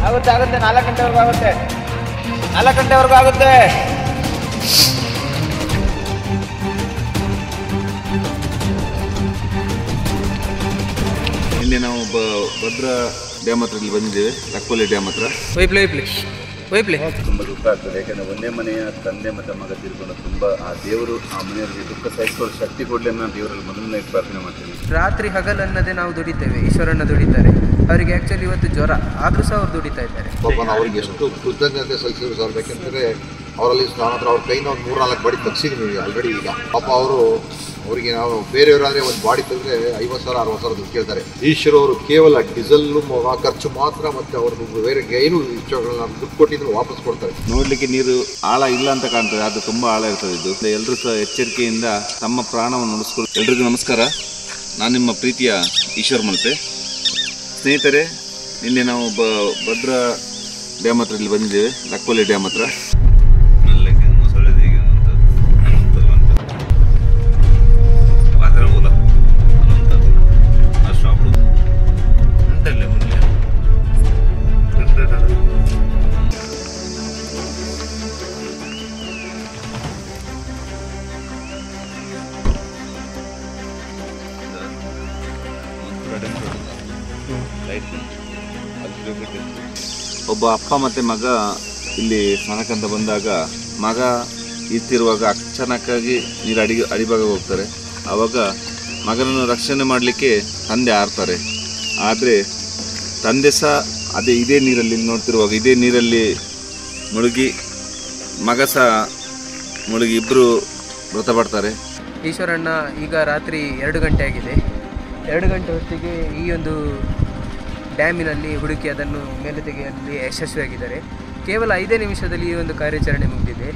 ಆಗುತ್ತೆ ಆಗುತ್ತೆ 4 ಗಂಟೆವರೆಗೂ ಆಗುತ್ತೆ 4 ಗಂಟೆವರೆಗೂ ಆಗುತ್ತೆ. ಇಲ್ಲಿ ನಾವು ಭದ್ರಾ ಡ್ಯಾಮ್ ಹತ್ರ ಇಲ್ಲಿ ಬಂದಿದ್ದೇವೆ. ಲಕ್ಕೋಲಿ ಡ್ಯಾಮ್ ಹತ್ರ ತುಂಬ ದುಃಖ ಆಗ್ತದೆ. ಯಾಕೆಂದರೆ ಒಂದೇ ಮನೆಯ ತಂದೆ ಮತ್ತು ಮಗ ತೀರ್ಕೊಂಡು ತುಂಬ ಆ ದೇವರು ಆ ಮನೆಯವರಿಗೆ ದುಃಖ ಸಹಿಸಿಕೊಳ್ಳೋ ಶಕ್ತಿ ಕೊಡಲಿ ಅನ್ನೋ ದೇವರಲ್ಲಿ ಮೊದಲನೇ ಪ್ರಾರ್ಥನೆ ಮಾಡ್ತೀನಿ. ರಾತ್ರಿ ಹಗಲನ್ನದೇ ನಾವು ದುಡಿತೇವೆ, ಈಶ್ವರನ್ನ ದುಡಿತಾರೆ. ಅವರಿಗೆ ಆ್ಯಕ್ಚುಲಿ ಇವತ್ತು ಜ್ವರ ಆದರೂ ಸಹ ಅವ್ರು ದುಡಿತಾ ಇದ್ದಾರೆ. ಅವ್ರಿಗೆ ಎಷ್ಟು ಕೃತಜ್ಞತೆ ಸಲ್ಲಿಸಿದ್ರು ಸರ್. ಬೇಕೆಂದರೆ ಅವರಲ್ಲಿ ನಾನು ಹತ್ರ ಅವ್ರ ಕೈನ ಒಂದು 3-4 ಬಾಡಿ ತೆಗ್ಸಿದ್ದೀನಿ ಆಲ್ರೆಡಿ. ಈಗ ಪಾಪ ಅವರಿಗೆ ನಾವು ಬೇರೆಯವರಾದರೆ ಒಂದು ಬಾಡಿ ತೆಗೆದ್ರೆ 50,000-60,000 ದುಡ್ಡು ಕೇಳ್ತಾರೆ. ಈಶ್ವರ ಅವರು ಕೇವಲ ಡೀಸೆಲ್ಲು ಖರ್ಚು ಮಾತ್ರ ಮತ್ತು ಅವ್ರದ್ದು ಬೇರೆ ಏನು ವಿಷಯಗಳನ್ನ ದುಡ್ಡು ಕೊಟ್ಟಿದ್ರು ವಾಪಸ್ ಕೊಡ್ತಾರೆ. ನೋಡ್ಲಿಕ್ಕೆ ನೀರು ಆಳ ಇಲ್ಲ ಅಂತ ಕಾಣ್ತದೆ, ಅದು ತುಂಬಾ ಆಳ ಇರ್ತದೆ. ಇದು ಎಲ್ಲರೂ ಸಹ ಎಚ್ಚರಿಕೆಯಿಂದ ತಮ್ಮ ಪ್ರಾಣವನ್ನು ಉಳಿಸ್ಕೊಳ್ಳಿ. ಎಲ್ರಿಗೂ ನಮಸ್ಕಾರ. ನಾನು ನಿಮ್ಮ ಪ್ರೀತಿಯ ಈಶ್ವರ್ ಮಲ್ಪೆ. ಸ್ನೇಹಿತರೆ, ನಿನ್ನೆ ನಾವು ಭದ್ರಾ ಡ್ಯಾಮ್ ಹತ್ರ ಇಲ್ಲಿ ಬಂದಿದ್ದೇವೆ. ಲಕ್ಕೋಲಿ ಡ್ಯಾಮ್ ಹತ್ರ ಒಬ್ಬ ಅಪ್ಪ ಮತ್ತು ಮಗ ಇಲ್ಲಿ ಸ್ನಾನಕ್ಕಂತ ಬಂದಾಗ ಮಗ ಈತಿರುವಾಗ ಅಚಾನಕ್ಕಾಗಿ ನೀರು ಅಡಿಭಾಗ ಹೋಗ್ತಾರೆ. ಆವಾಗ ಮಗನನ್ನು ರಕ್ಷಣೆ ಮಾಡಲಿಕ್ಕೆ ತಂದೆ ಆರ್ತಾರೆ. ಆದರೆ ತಂದೆ ಸಹ ಇದೇ ನೀರಲ್ಲಿ ನೋಡ್ತಿರುವಾಗ ಇದೇ ನೀರಲ್ಲಿ ಮುಳುಗಿ ಮಗ ಸಹ ಮುಳುಗಿ ಇಬ್ಬರು ಮೃತಪಡ್ತಾರೆ. ಈಶ್ವರಣ್ಣ ಈಗ ರಾತ್ರಿ 2 ಗಂಟೆ ಆಗಿದೆ. 2 ಗಂಟೆ ಹೊತ್ತಿಗೆ ಈ ಒಂದು ಡ್ಯಾಮಿನಲ್ಲಿ ಹುಡುಕಿ ಅದನ್ನು ಮೇಲೆ ತೆಗೆಯಲ್ಲಿ ಯಶಸ್ವಿಯಾಗಿದ್ದಾರೆ. ಕೇವಲ 5 ನಿಮಿಷದಲ್ಲಿ ಈ ಒಂದು ಕಾರ್ಯಾಚರಣೆ ಮುಗಿದಿದೆ.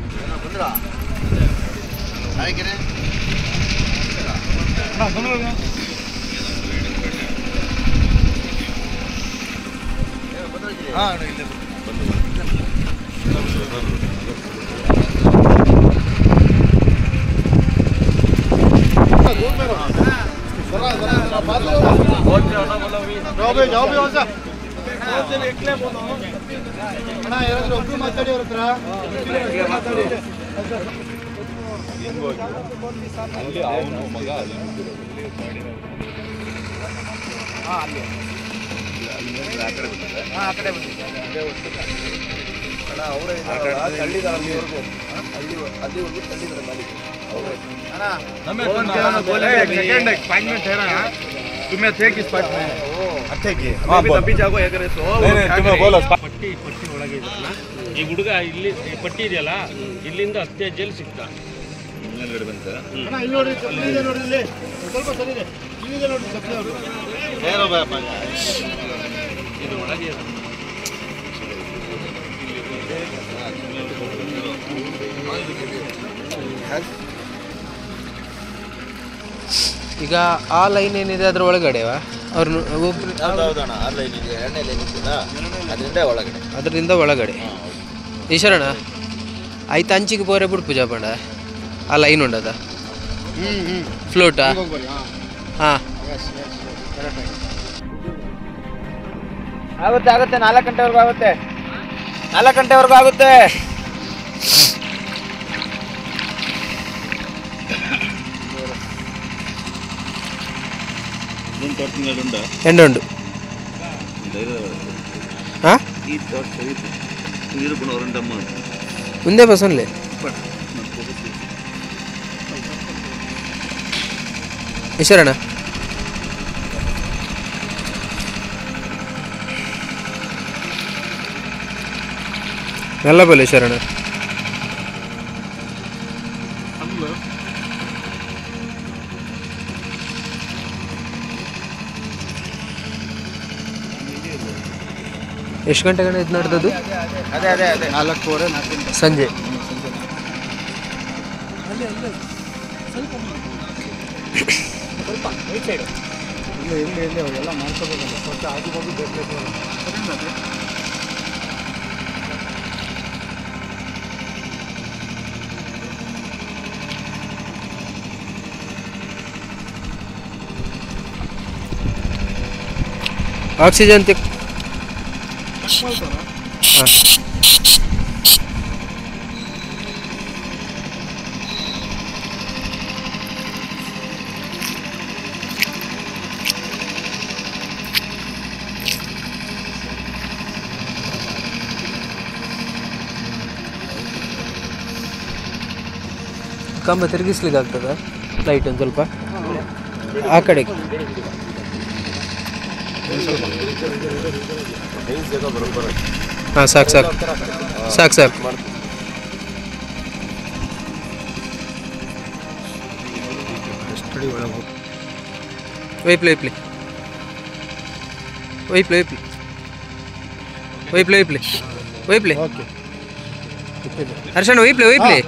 ಪಟ್ಟಿ ಒಳಗೆ ಇದ್ರಲ್ಲ ಈ ಹುಡುಗ ಇಲ್ಲಿ ಪಟ್ಟಿ ಇದೆಯಲ್ಲ, ಇಲ್ಲಿಂದ 10 ಹೆಜ್ಜೆಯಲ್ಲಿ ಸಿಕ್ತ. ಇದು ಒಳಗೆ ಈಗ ಆ ಲೈನ್ ಏನಿದೆ ಅದ್ರ ಒಳಗಡೆವಾ ಅವ್ರನ್ನ ಅದರಿಂದ ಒಳಗಡೆ ಈಶ್ವರಣ್ಣ ಆಯ್ತು. ಅಂಚಿಗೆ ಪೋರೆ ಬಿಡು ಪೂಜಾ ಪಂಡ ಆ ಲೈನ್ ಉಂಡದ ಫ್ಲೋಟಾ? ಹಾಂ ಆಗುತ್ತೆ ಆಗುತ್ತೆ 4 ಗಂಟೆವರೆಗೂ ಆಗುತ್ತೆ 4 ಗಂಟೆವರೆಗೂ ಆಗುತ್ತೆ. ಎಂಡುಂಡು ಹಾಂ ಮುಂದೆ ಬಸ್ಸಲ್ಲೇ ಈಶ್ವರಣ್ಣ ಎಲ್ಲ ಬೋಲೆ ಈಶ್ವರಣ್ಣ. ಎಷ್ಟು ಗಂಟೆಗಣ ಇದು ನಡೆದದ್ದು? ಅದೇ 4 ಸಂಜೆ. ಎಲ್ಲಿ ಅವೆಲ್ಲ ಮಾಡ್ಕೋಬೇಕಲ್ಲ, ಸ್ವಲ್ಪ ಆಗಿ ಬೇಕು. ಆಕ್ಸಿಜನ್ ಕಂಬ ತಿರುಗಿಸ್ಲಿಕ್ಕೆ ಆಗ್ತದ ಲೈಟ್ ಒಂದು ಸ್ವಲ್ಪ ಆ ಕಡೆಗೆ. ಹಾಂ ಸಾಕು ಸಾಕು ಸಾಕು ಸಾಕು. ವೈಪ್ಲಿ ವೈಪ್ಲಿ ವೈಪ್ಲಿ ವೈಪ್ಲಿ ವೈಪ್ಲಿ ವೈಪ್ಲಿ ವೈಪ್ಲಿ ಹರ್ಷಣ್ಣ ವೈಪ್ಲಿ ವೈಪ್ಲಿ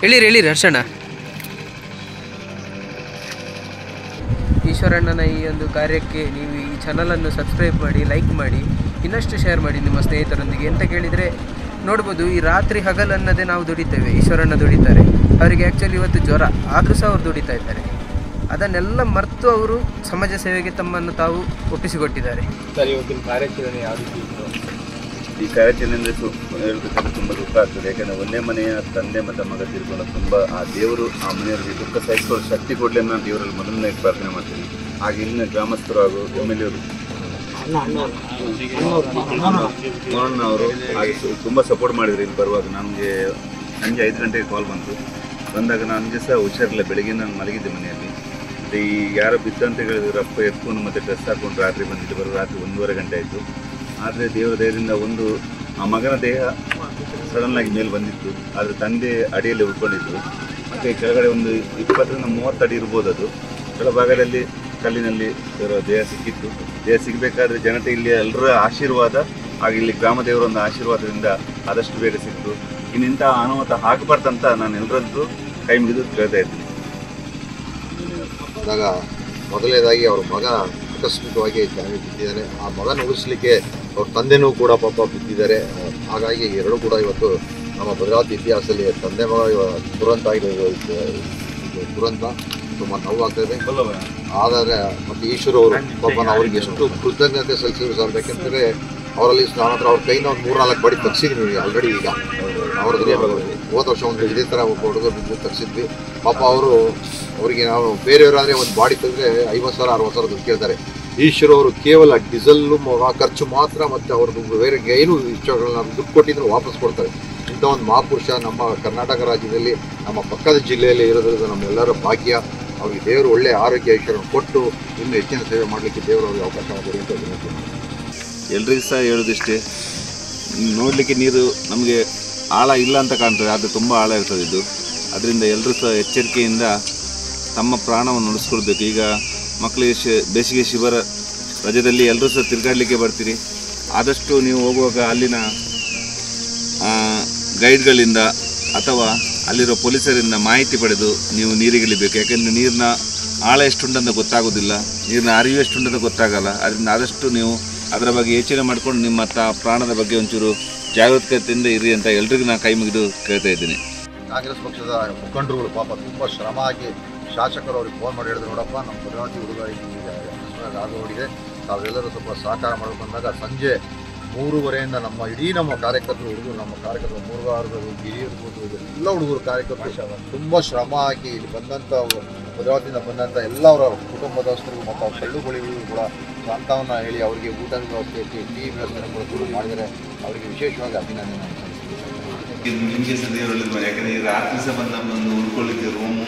ಎಳೀರಿ ಎಳೀರಿ ಹರ್ಷಣ್ಣ. ಈಶ್ವರಣ್ಣನ ಈ ಒಂದು ಕಾರ್ಯಕ್ಕೆ ನೀವು ಈ ಚಾನಲನ್ನು ಸಬ್ಸ್ಕ್ರೈಬ್ ಮಾಡಿ, ಲೈಕ್ ಮಾಡಿ, ಇನ್ನಷ್ಟು ಶೇರ್ ಮಾಡಿ ನಿಮ್ಮ ಸ್ನೇಹಿತರೊಂದಿಗೆ. ಅಂತ ಕೇಳಿದರೆ ನೋಡ್ಬೋದು, ಈ ರಾತ್ರಿ ಹಗಲನ್ನದೇ ನಾವು ದುಡಿತೇವೆ. ಈಶ್ವರಣ್ಣ ದುಡಿತಾರೆ, ಅವರಿಗೆ ಆ್ಯಕ್ಚುಲಿ ಇವತ್ತು ಜ್ವರ ಆದರೂ ಸಹ ಅವರು ದುಡಿತಾ ಇದ್ದಾರೆ. ಅದನ್ನೆಲ್ಲ ಮರೆತು ಅವರು ಸಮಾಜ ಸೇವೆಗೆ ತಮ್ಮನ್ನು ತಾವು ಒಪ್ಪಿಸಿಕೊಟ್ಟಿದ್ದಾರೆ. ಸರ್, ಇವತ್ತಿನ ಕಾರ್ಯಾಚರಣೆ ಯಾವ ರೀತಿ ಇತ್ತು? ಈ ಕಾರ್ಯಾಚರಣೆ ಅಂದರೆ ಹೇಳಬೇಕಾದ್ರೆ ತುಂಬ ದುಃಖ ಆಗ್ತದೆ. ಯಾಕೆಂದರೆ ಒಂದೇ ಮನೆಯ ತಂದೆ ಮತ್ತು ಮಗ ತಿಳ್ಕೊಂಡು ತುಂಬ ಆ ದೇವರು ಆ ಮನೆಯವರಿಗೆ ದುಃಖ ಸಹಿಸಿಕೊಳ್ಳೋ ಶಕ್ತಿ ಕೊಡಲಿ ಅನ್ನೋ ದೇವರಲ್ಲಿ ಮೊದಲನೇ ಪ್ರಾರ್ಥನೆ ಮಾಡ್ತೀನಿ. ಹಾಗೆ ಇಲ್ಲಿನ ಗ್ರಾಮಸ್ಥರು ಹಾಗೂ MLA ಅವರು ಮೋಹನ್ ಅವರು ಹಾಗೆ ತುಂಬ ಸಪೋರ್ಟ್ ಮಾಡಿದ್ರು. ಇಲ್ಲಿ ಬರುವಾಗ ನನಗೆ ಸಂಜೆ 5 ಗಂಟೆಗೆ ಕಾಲ್ ಬಂದಾಗ ನನಗೆ ಸಹ ಹುಷಾರಿಲ್ಲ. ಬೆಳಗ್ಗೆ ನಾನು ಮಲಗಿದ್ದೆ ಮನೆಯಲ್ಲಿ. ಮತ್ತು ಈ ಯಾರೋ ಬಿದ್ದಂತ ಹೇಳಿದ್ರು, ರಪ್ಪ ಎತ್ಕೊಂಡು ಮತ್ತು ಡ್ರೆಸ್ ಹಾಕ್ಕೊಂಡು ರಾತ್ರಿ ಬಂದಿದ್ದು. ಬರೋ ರಾತ್ರಿ 1:30 ಗಂಟೆ ಆಯಿತು. ಆದರೆ ದೇವರ ದಯದಿಂದ ಒಂದು ಆ ಮಗನ ದೇಹ ಸಡನ್ನಾಗಿ ಮೇಲೆ ಬಂದಿತ್ತು. ಆದರೆ ತಂದೆ ಅಡಿಯಲ್ಲಿ ಉಳ್ಕೊಂಡಿದ್ರು. ಮತ್ತು ಕೆಳಗಡೆ ಒಂದು 20 ರಿಂದ 30 ಅಡಿ ಇರ್ಬೋದು. ಅದು ಕೆಳಭಾಗದಲ್ಲಿ ಕಲ್ಲಿನಲ್ಲಿ ಇರೋ ದೇಹ ಸಿಕ್ಕಿತ್ತು. ದೇಹ ಸಿಗಬೇಕಾದ್ರೆ ಜನತೆ ಇಲ್ಲಿ ಎಲ್ಲರ ಆಶೀರ್ವಾದ ಹಾಗೆ ಇಲ್ಲಿ ಗ್ರಾಮ ದೇವರ ಒಂದು ಆಶೀರ್ವಾದದಿಂದ ಆದಷ್ಟು ಬೇಗ ಸಿಕ್ತು. ಇನ್ನಿಂಥ ಅನಾಹುತ ಆಗಬಾರ್ದಂತ ನಾನು ಎಲ್ಲರದ್ದು ಕೈ ಮುಗಿದು ಕೇಳ್ತಾ ಇದ್ದೀನಿ. ಆದಾಗ ಮೊದಲನೇದಾಗಿ ಅವ್ರ ಮಗ ಆಕಸ್ಮಿಕವಾಗಿ ಜಾರಿ ಬಿದ್ದಿದ್ದಾರೆ. ಆ ಮಗನ ಉಳಿಸ್ಲಿಕ್ಕೆ ಅವ್ರ ತಂದೆನೂ ಕೂಡ ಪಾಪ ಬಿದ್ದಿದ್ದಾರೆ. ಹಾಗಾಗಿ ಎರಡೂ ಕೂಡ ಇವತ್ತು ನಮ್ಮ ಭದ್ರಾವತಿ ಇತಿಹಾಸದಲ್ಲಿ ತಂದೆ ಮಗ ದುರಂತ ದುರಂತ ತುಂಬ ನೋವಾಗ್ತಾಯಿದೆ. ಆದರೆ ಮತ್ತು ಈಶ್ವರ ಅವರು ಪಾಪ ಅವ್ರಿಗೆ ಎಷ್ಟು ಕೃತಜ್ಞತೆ ಸಲ್ಲಿಸಿದ್ರು ಸರ್. ಬೇಕೆಂದರೆ ಅವರಲ್ಲಿ ನಾನು ಹತ್ರ ಅವ್ರ ಕೈನ ಒಂದು 3-4 ಬಾಡಿ ತೆಗ್ಸಿದ್ವಿ ಆಲ್ರೆಡಿ. ಈಗ ಅವ್ರದ್ದು ಹೋದ ವರ್ಷ ಒಂದು ಇದೇ ಥರ ಒಬ್ಬ ಹುಡುಗ ಬಿದ್ದು ತೆಗ್ಸಿದ್ವಿ. ಪಾಪ ಅವರಿಗೆ ನಾವು ಬೇರೆಯವರಾದರೆ ಒಂದು ಬಾಡಿ ತೆಗೆದ್ರೆ 50,000 60,000 ದುಡ್ಡು ಕೇಳ್ತಾರೆ. ಈಶ್ವರ ಅವರು ಕೇವಲ ಡೀಸೆಲ್ಲು ಖರ್ಚು ಮಾತ್ರ ಮತ್ತು ಅವ್ರದ್ದು ಬೇರೆ ಏನು ಇಷ್ಟಗಳನ್ನ ದುಡ್ಡು ಕೊಟ್ಟಿದ್ರು ವಾಪಸ್ ಕೊಡ್ತಾರೆ. ಇಂಥ ಒಂದು ಮಹಾಪುರುಷ ನಮ್ಮ ಕರ್ನಾಟಕ ರಾಜ್ಯದಲ್ಲಿ ನಮ್ಮ ಪಕ್ಕದ ಜಿಲ್ಲೆಯಲ್ಲಿ ಇರೋದ್ರಿಂದ ನಮ್ಮೆಲ್ಲರ ಭಾಗ್ಯ. ಅವ್ರಿಗೆ ದೇವರು ಒಳ್ಳೆಯ ಆರೋಗ್ಯ ಐಶ್ವರ್ಯ ಕೊಟ್ಟು ಇನ್ನೂ ಹೆಚ್ಚಿನ ಸೇವೆ ಮಾಡಲಿಕ್ಕೆ ದೇವರು ಅವ್ರಿಗೆ ಅವಕಾಶ ಮಾಡಿ ಅಂತ ವಿನಂತಿ. ಎಲ್ರಿಗೂ ಸಹ ಹೇಳೋದಿಷ್ಟೇ, ನೋಡಲಿಕ್ಕೆ ನೀರು ನಮಗೆ ಆಳ ಇಲ್ಲ ಅಂತ ಕಾಣ್ತದೆ, ಆದರೆ ತುಂಬ ಆಳ ಇರ್ತದೆ ಇದು. ಅದರಿಂದ ಎಲ್ಲರೂ ಸಹ ಎಚ್ಚರಿಕೆಯಿಂದ ತಮ್ಮ ಪ್ರಾಣವನ್ನು ಉಳಿಸ್ಕೊಳ್ಬೇಕು. ಈಗ ಮಕ್ಕಳಿಗೆ ಬೇಸಿಗೆ ಶಿಬಿರ ರಜದಲ್ಲಿ ಎಲ್ಲರೂ ಸಹ ತಿರುಗಾಡಲಿಕ್ಕೆ ಬರ್ತೀರಿ. ಆದಷ್ಟು ನೀವು ಹೋಗುವಾಗ ಅಲ್ಲಿನ ಗೈಡ್ಗಳಿಂದ ಅಥವಾ ಅಲ್ಲಿರೋ ಪೊಲೀಸರಿಂದ ಮಾಹಿತಿ ಪಡೆದು ನೀವು ನೀರಿಗಿಳಿಬೇಕು. ಯಾಕೆಂದರೆ ನೀರಿನ ಆಳ ಎಷ್ಟುಂಟಂತ ಗೊತ್ತಾಗೋದಿಲ್ಲ, ನೀರಿನ ಅರಿವು ಎಷ್ಟುಂಟಂತ ಗೊತ್ತಾಗಲ್ಲ. ಅದರಿಂದ ಆದಷ್ಟು ನೀವು ಅದರ ಬಗ್ಗೆ ಯೋಚನೆ ಮಾಡಿಕೊಂಡು ನಿಮ್ಮ ಪ್ರಾಣದ ಬಗ್ಗೆ ಒಂಚೂರು ಜಾಗರೂಕತೆಯಿಂದ ಇರಿ ಅಂತ ಎಲ್ರಿಗೂ ನಾನು ಕೈ ಮುಗಿದು ಕೇಳ್ತಾ ಇದ್ದೀನಿ. ಕಾಂಗ್ರೆಸ್ ಪಕ್ಷದ ಮುಖಂಡರುಗಳು ಪಾಪ ತುಂಬ ಶ್ರಮ ಹಾಕಿ ಶಾಸಕರು ಅವ್ರಿಗೆ ಫೋನ್ ಮಾಡಿ ಹೇಳಿದ್ರು, ನೋಡಪ್ಪ ನಮ್ಮ ಭದ್ರಾವತಿ ಹುಡುಗ ಆಗೋಗಿದೆ, ತಾವೆಲ್ಲರೂ ಸ್ವಲ್ಪ ಸಹಕಾರ ಮಾಡಬೇಕು ಅಂದಾಗ ಸಂಜೆ 3:30ಯಿಂದ ನಮ್ಮ ಇಡೀ ನಮ್ಮ ಕಾರ್ಯಕರ್ತರು ಹುಡುಗರು, ನಮ್ಮ ಕಾರ್ಯಕರ್ತರು 3-6 ಹಿರಿಯರು ಎಲ್ಲ ಹುಡುಗರು ಕಾರ್ಯಕರ್ತರು ತುಂಬ ಶ್ರಮ ಹಾಕಿ ಇಲ್ಲಿ ಬಂದಂಥ ಭದ್ರಾವತಿಯಿಂದ ಬಂದಂಥ ಎಲ್ಲರ ಕುಟುಂಬದಸ್ಥರಿಗೂ ಮತ್ತು ಅವ್ರ ಕಳ್ಳುಗಳಿಗೂ ಕೂಡ ಸಾಂತ್ವನ ಹೇಳಿ ಅವರಿಗೆ ಊಟದ ವ್ಯವಸ್ಥೆ, ಟೀ ವ್ಯವಸ್ಥೆ ಕೂಡ ಮಾಡಿದರೆ ಅವರಿಗೆ ವಿಶೇಷವಾಗಿ ಅಭಿನಂದನೆ ಸಲ್ಲಿಸ್ತೀನಿ. ನಿಮಗೆ ಸಹ ದೇವರಲ್ಲಿ ಯಾಕಂದರೆ ರಾತ್ರಿ ಸಹ ಬಂದು ನಮ್ಮನ್ನು ಉಳ್ಕೊಳ್ಳಿಕ್ಕೆ ರೂಮು